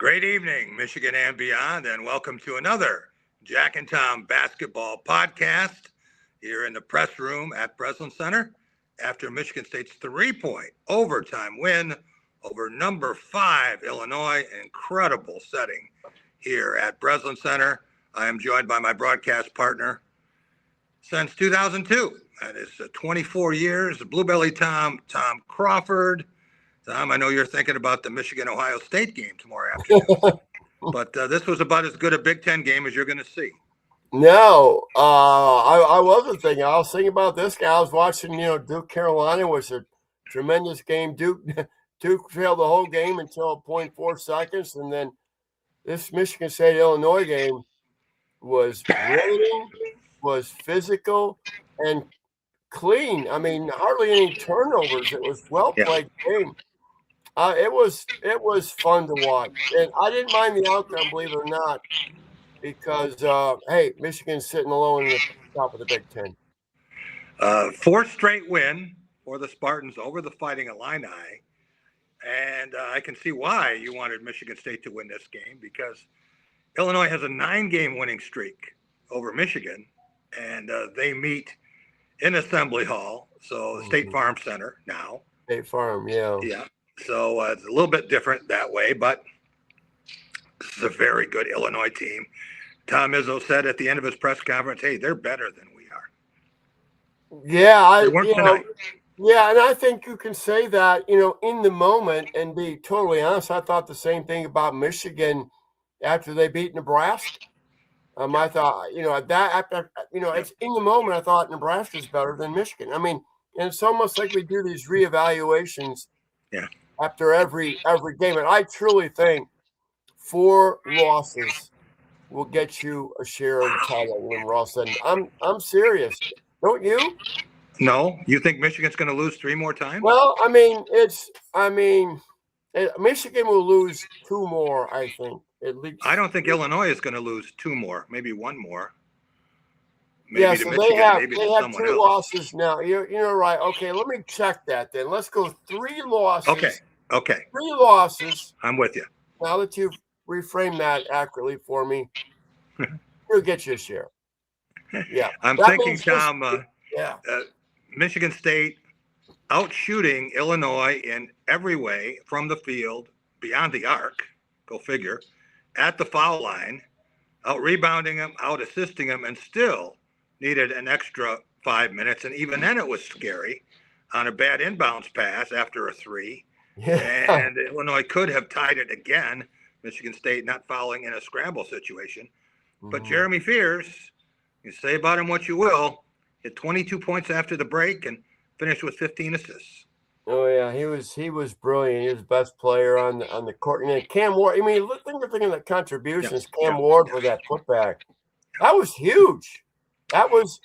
Great evening, Michigan and beyond, and welcome to another Jack and Tom basketball podcast here in the press room at Breslin Center after Michigan State's 3-point overtime win over number 5 Illinois. Incredible setting here at Breslin Center. I am joined by my broadcast partner since 2002. That is 24 years, Bluebelly Tom Crawford. Tom, I know you're thinking about the Michigan-Ohio State game tomorrow afternoon, but this was about as good a Big Ten game as you're going to see. No, I wasn't thinking. I was thinking about this guy. I was watching, Duke Carolina was a tremendous game. Duke trailed the whole game until 0.4 seconds, and then this Michigan State Illinois game was riveting, was physical, and clean. I mean, hardly any turnovers. It was well played game. It was fun to watch, and I didn't mind the outcome, believe it or not, because hey, Michigan's sitting alone in the top of the Big Ten. Fourth straight win for the Spartans over the Fighting Illini, and I can see why you wanted Michigan State to win this game, because Illinois has a 9-game winning streak over Michigan, and they meet in Assembly Hall, so State Farm Center now. State Farm, yeah. Yeah. So it's a little bit different that way, but this is a very good Illinois team. Tom Izzo said at the end of his press conference, hey, they're better than we are. Yeah, yeah, and I think you can say that, in the moment and be totally honest. I thought the same thing about Michigan after they beat Nebraska. I thought, it's in the moment. I thought Nebraska's better than Michigan. I mean, and it's almost like we do these reevaluations. Yeah. After every game, and I truly think 4 losses will get you a share of the title when we're all said. I'm serious. Don't you? No, you think Michigan's going to lose 3 more times? Well, Michigan will lose 2 more. I think at least. I don't think Illinois is going to lose 2 more. Maybe 1 more. Maybe yeah, so Michigan, they have 2 else. losses now. You're right. Okay, let me check that then. Let's go 3 losses. Okay. 3 losses. I'm with you. Now that you've reframed that accurately for me, you'll get your share. Yeah. I'm thinking, Tom, Michigan State outshooting Illinois in every way from the field, beyond the arc, go figure, at the foul line, out-rebounding them, out-assisting them, and still needed an extra 5 minutes. And even then it was scary on a bad inbounds pass after a 3. Yeah. And Illinois could have tied it again, Michigan State not fouling in a scramble situation. But Jeremy Fears, you say about him what you will, hit 22 points after the break and finished with 15 assists. Oh yeah, he was brilliant. He was the best player on the court. And Cam Ward, I mean, think of the contributions Cam Ward with that putback. That was huge. That was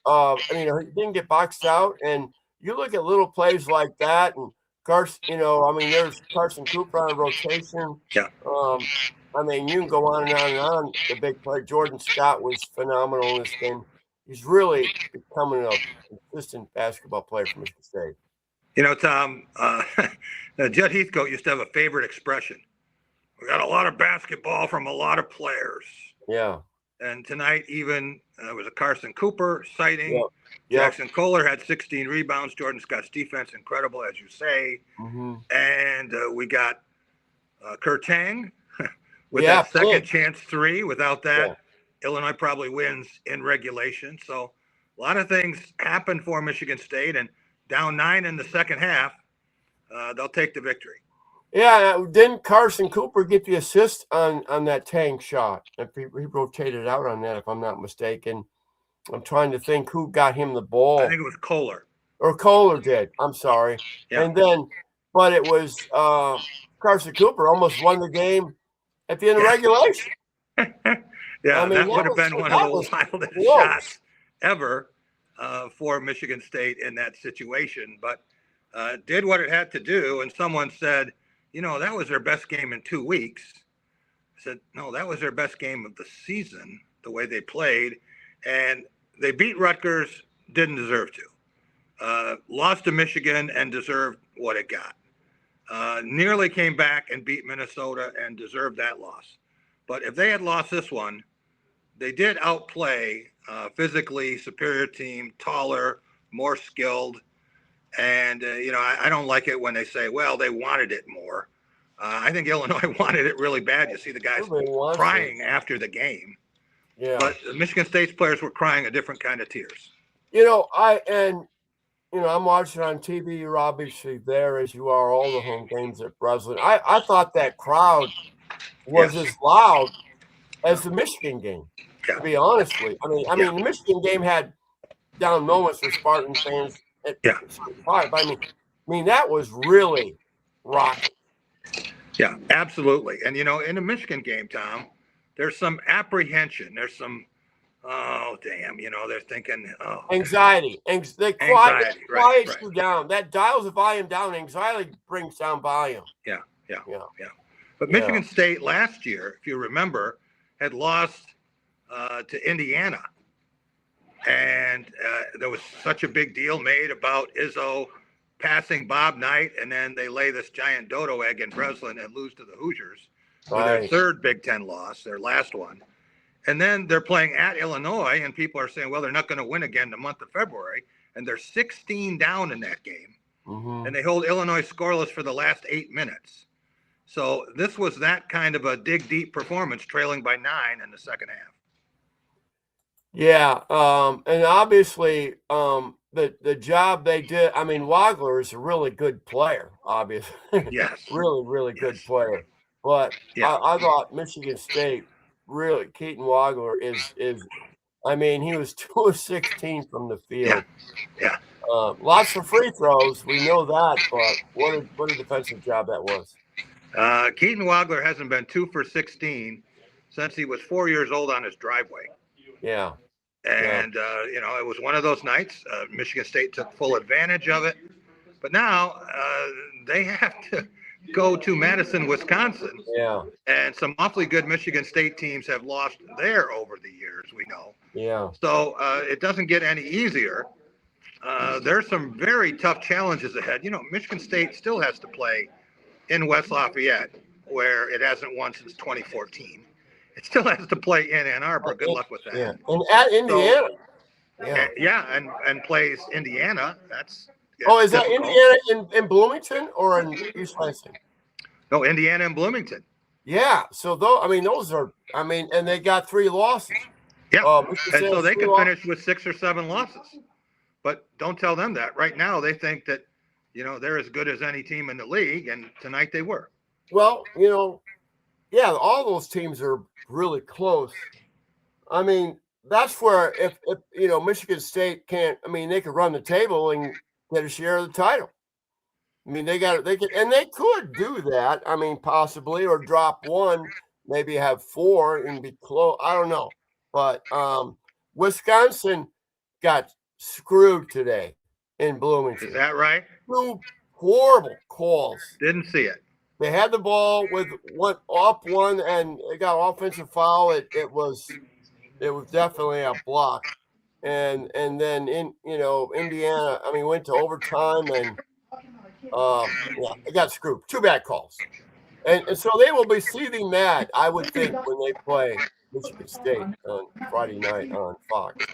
he didn't get boxed out. And you look at little plays like that, and Carson, there's Carson Cooper on rotation. Yeah. You can go on and on and on. The big play, Jordan Scott was phenomenal in this game. He's really becoming a consistent basketball player for Michigan State. Tom, Judd Heathcote used to have a favorite expression. We got a lot of basketball from a lot of players. Yeah. And tonight, even was a Carson Cooper sighting. Yeah. Jackson Kohler had 16 rebounds. Jordan Scott's defense, incredible, as you say. And we got Kurt Tang with that second chance 3. Without that, Illinois probably wins in regulation. So a lot of things happened for Michigan State, and down 9 in the second half, they'll take the victory. Yeah, didn't Carson Cooper get the assist on that Tang shot? He rotated out on that, if I'm not mistaken. I'm trying to think who got him the ball. I think it was Kohler. Or Kohler did. I'm sorry. Yeah. And then, but it was Carson Cooper almost won the game at the end of regulation. That would have been one of the wildest shots ever for Michigan State in that situation. But did what it had to do. And someone said, that was their best game in 2 weeks. I said, no, that was their best game of the season, the way they played. And they beat Rutgers, didn't deserve to. Lost to Michigan and deserved what it got. nearly came back and beat Minnesota and deserved that loss. But if they had lost this one, they did outplay physically superior team, taller, more skilled. And, I don't like it when they say, well, they wanted it more. I think Illinois wanted it really bad. You see the guys crying after the game. Yeah. But Michigan State's players were crying a different kind of tears. I'm watching on TV. You're obviously there as you are all the home games at Breslin. I thought that crowd was as loud as the Michigan game, to be honest with you. I mean, the Michigan game had down moments for Spartan fans. But I mean, that was really rocking. Yeah, absolutely. And, in the Michigan game, Tom, there's some apprehension. There's some, oh, damn, they're thinking, oh. Anxiety. They quiet you down. That dials the volume down. Anxiety brings down volume. Yeah. But Michigan State last year, if you remember, had lost to Indiana. And there was such a big deal made about Izzo passing Bob Knight, and then they lay this giant dodo egg in Breslin and lose to the Hoosiers for their third Big Ten loss, their last one. And then they're playing at Illinois, and people are saying, well, they're not going to win again the month of February. And they're 16 down in that game. Mm-hmm. And they hold Illinois scoreless for the last 8 minutes. So this was that kind of a dig deep performance, trailing by 9 in the second half. Yeah, and obviously, the job they did. I mean, Wagler is a really good player, obviously. Yes, really good player. But I thought Michigan State really. Keaton Wagler is. I mean, he was 2 of 16 from the field. Yeah. Lots of free throws. We know that, but what a defensive job that was. Keaton Wagler hasn't been 2 for 16 since he was 4 years old on his driveway. Yeah. And, it was one of those nights. Michigan State took full advantage of it. But now they have to go to Madison, Wisconsin. Yeah. And some awfully good Michigan State teams have lost there over the years, we know. Yeah. So it doesn't get any easier. There's some very tough challenges ahead. Michigan State still has to play in West Lafayette, where it hasn't won since 2014. It still has to play in Ann Arbor. Good luck with that. Yeah, and at Indiana. And plays Indiana. That's is that Indiana in Bloomington or in East Lansing? No, Indiana and Bloomington. Yeah. So those are. And they got 3 losses. Yeah, and so they could finish with 6 or 7 losses. But don't tell them that. Right now, they think that they're as good as any team in the league, and tonight they were. Well, all those teams are really close. I mean, that's where if Michigan State can't, they could run the table and get a share of the title. I mean, they could do that. I mean, possibly, or drop 1, maybe have 4 and be close. I don't know, but Wisconsin got screwed today in Bloomington. Is that right? 2 horrible calls. Didn't see it. They had the ball with up 1, and they got offensive foul. It was definitely a block, and then Indiana. Went to overtime and they got screwed. 2 bad calls, and so they will be seething mad, I would think, when they play Michigan State on Friday night on Fox.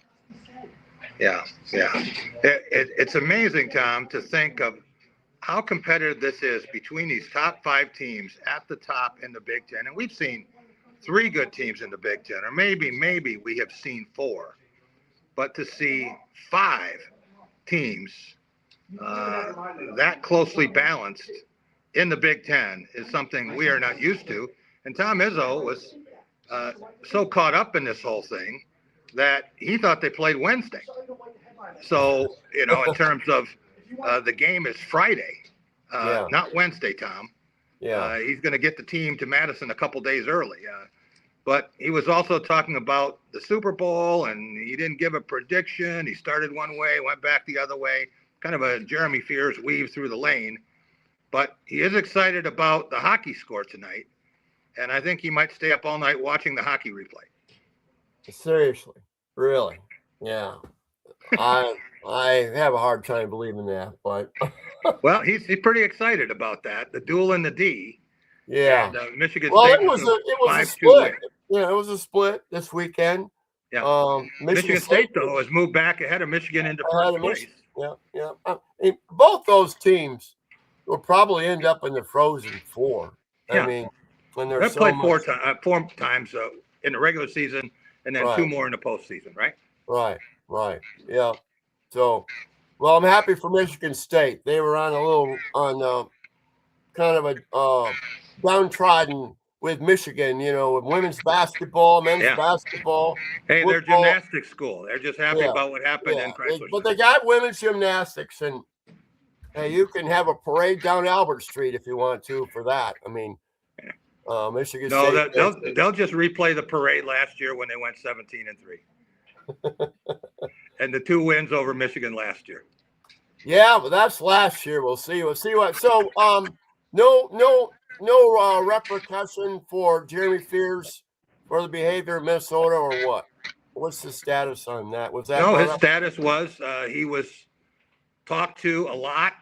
Yeah. It's amazing, Tom, to think of how competitive this is between these top 5 teams at the top in the Big Ten. And we've seen 3 good teams in the Big Ten, or maybe we have seen 4. But to see 5 teams that closely balanced in the Big Ten is something we are not used to. And Tom Izzo was so caught up in this whole thing that he thought they played Wednesday. So, in terms of the game is Friday, not Wednesday, Tom. Yeah. He's going to get the team to Madison a couple days early. But he was also talking about the Super Bowl, and he didn't give a prediction. He started one way, went back the other way, kind of a Jeremy Fears weave through the lane. But he is excited about the hockey score tonight, and I think he might stay up all night watching the hockey replay. Seriously, really, yeah. I have a hard time believing that, but Well, he's pretty excited about that. The duel in the D. yeah. And Michigan Well, State it was a 5-2 split. win. Yeah, it was a split this weekend. Yeah. Michigan State though has moved back ahead of Michigan into first place. Yeah. Both those teams will probably end up in the Frozen Four. Yeah. I mean, when they're They've played four times in the regular season, and then two more in the postseason, right? Right. Yeah. So, well, I'm happy for Michigan State. They were on kind of a downtrodden with Michigan, with women's basketball, men's basketball. Hey, football. They're gymnastics school. They're just happy about what happened in Chrysler. But they got women's gymnastics, and hey, you can have a parade down Albert Street if you want to for that. I mean, Michigan State. They'll just replay the parade last year when they went 17-3, and the 2 wins over Michigan last year. Yeah, but that's last year. We'll see. What. So, no repercussion for Jeremy Fears for the behavior of Minnesota, or what? What's the status on that? Was that no? His status was he was talked to a lot.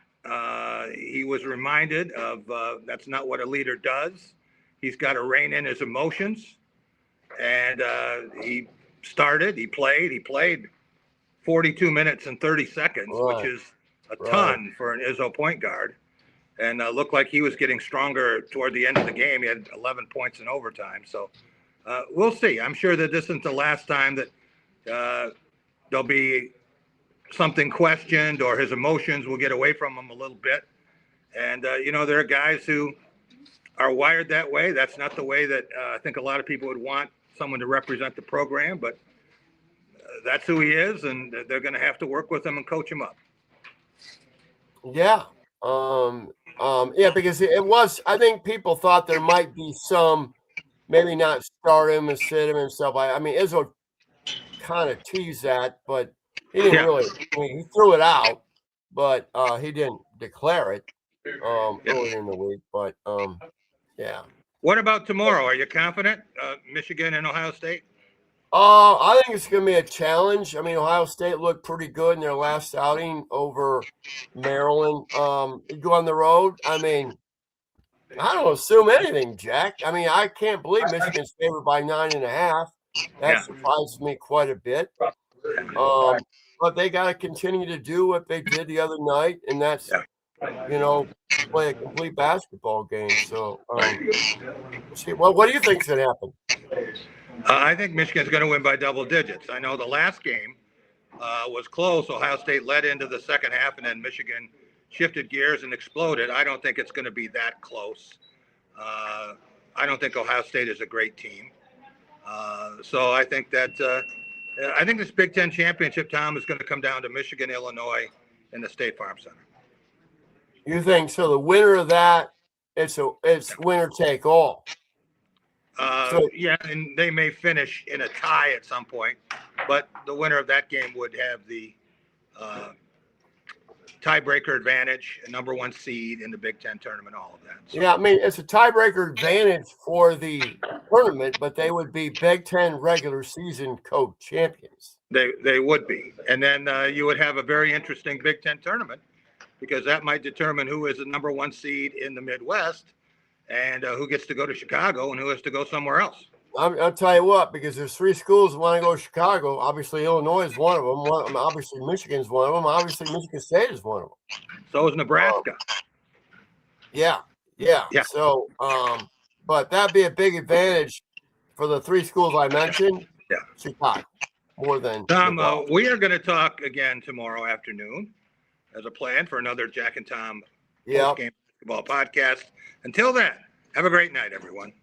He was reminded of that's not what a leader does. He's got to rein in his emotions, and he played 42 minutes and 30 seconds, which is a ton for an Izzo point guard, and looked like he was getting stronger toward the end of the game. He had 11 points in overtime. So we'll see. I'm sure that this isn't the last time that there'll be something questioned or his emotions will get away from him a little bit. And, there are guys who are wired that way. That's not the way that I think a lot of people would want someone to represent the program, but that's who he is, and they're going to have to work with him and coach him up. Yeah. Because it was, I think people thought there might be some, maybe not start him and sit him and stuff. I mean, Izzo kind of teased that, but he didn't really, he threw it out, but he didn't declare it earlier in the week. But yeah. What about tomorrow? Are you confident? Michigan and Ohio State? I think it's going to be a challenge. I mean, Ohio State looked pretty good in their last outing over Maryland. You go on the road. I mean, I don't assume anything, Jack. I mean, I can't believe Michigan's favored by 9.5. That surprised me quite a bit. But they got to continue to do what they did the other night, and that's, play a complete basketball game. So, see, well, what do you think's going to happen? I think Michigan's going to win by double digits. I know the last game was close. Ohio State led into the second half, and then Michigan shifted gears and exploded. I don't think it's going to be that close. I don't think Ohio State is a great team. So I think that I think this Big Ten championship, Tom, is going to come down to Michigan, Illinois, and the State Farm Center. You think so? The winner of that, it's winner take all. Yeah, and they may finish in a tie at some point, but the winner of that game would have the tiebreaker advantage, a number 1 seed in the Big Ten tournament, all of that. So. Yeah, I mean, it's a tiebreaker advantage for the tournament, but they would be Big Ten regular season co-champions. They would be. And then you would have a very interesting Big Ten tournament, because that might determine who is the number 1 seed in the Midwest and who gets to go to Chicago and who has to go somewhere else. I'll tell you what, because there's 3 schools that want to go to Chicago. Obviously, Illinois is one of them. Obviously, Michigan's one of them. Obviously, Michigan State is one of them. So is Nebraska. Yeah. So, but that'd be a big advantage for the 3 schools I mentioned. Yeah. Chicago, more than Tom. We are going to talk again tomorrow afternoon as a plan for another Jack and Tom post-game basketball podcast. Until then, have a great night, everyone.